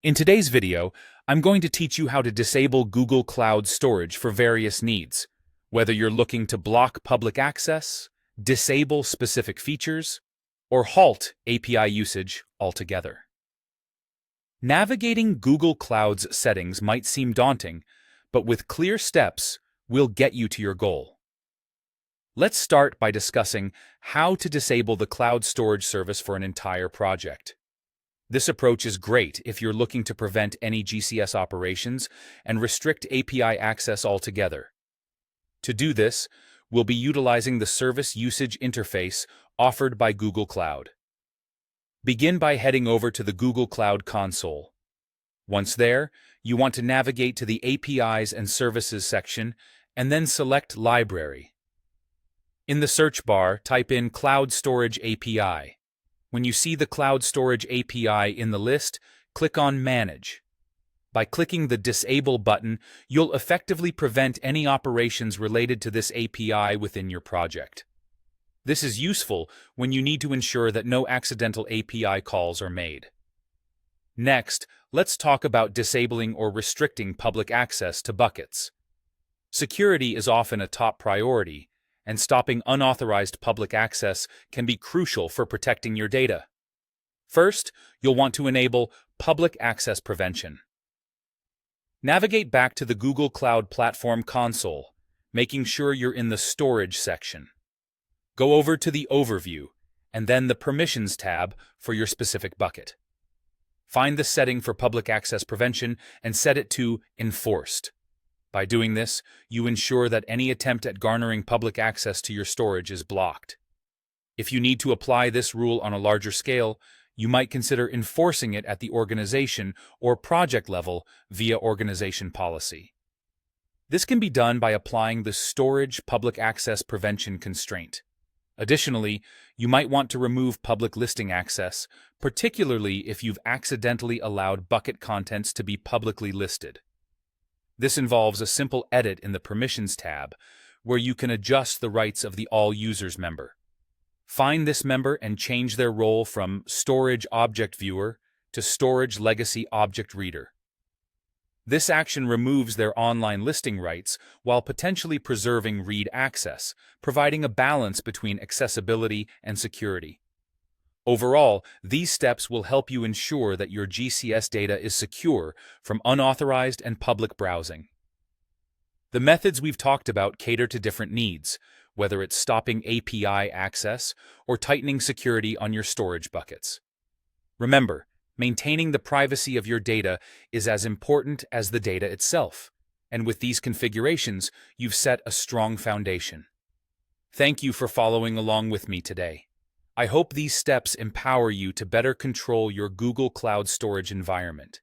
In today's video, I'm going to teach you how to disable Google Cloud Storage for various needs, whether you're looking to block public access, disable specific features, or halt API usage altogether. Navigating Google Cloud's settings might seem daunting, but with clear steps, we'll get you to your goal. Let's start by discussing how to disable the cloud storage service for an entire project. This approach is great if you're looking to prevent any GCS operations and restrict API access altogether. To do this, we'll be utilizing the Service Usage Interface offered by Google Cloud. Begin by heading over to the Google Cloud console. Once there, you want to navigate to the APIs and Services section and then select Library. In the search bar, type in Cloud Storage API. When you see the Cloud Storage API in the list, click on Manage. By clicking the Disable button, you'll effectively prevent any operations related to this API within your project. This is useful when you need to ensure that no accidental API calls are made. Next, let's talk about disabling or restricting public access to buckets. Security is often a top priority, and stopping unauthorized public access can be crucial for protecting your data. First, you'll want to enable Public Access Prevention. Navigate back to the Google Cloud Platform console, making sure you're in the Storage section. Go over to the Overview, and then the Permissions tab for your specific bucket. Find the setting for Public Access Prevention and set it to Enforced. By doing this, you ensure that any attempt at garnering public access to your storage is blocked. If you need to apply this rule on a larger scale, you might consider enforcing it at the organization or project level via organization policy. This can be done by applying the Storage Public Access Prevention constraint. Additionally, you might want to remove public listing access, particularly if you've accidentally allowed bucket contents to be publicly listed. This involves a simple edit in the Permissions tab, where you can adjust the rights of the All Users member. Find this member and change their role from Storage Object Viewer to Storage Legacy Object Reader. This action removes their online listing rights while potentially preserving read access, providing a balance between accessibility and security. Overall, these steps will help you ensure that your GCS data is secure from unauthorized and public browsing. The methods we've talked about cater to different needs, whether it's stopping API access or tightening security on your storage buckets. Remember, maintaining the privacy of your data is as important as the data itself, and with these configurations, you've set a strong foundation. Thank you for following along with me today. I hope these steps empower you to better control your Google Cloud storage environment.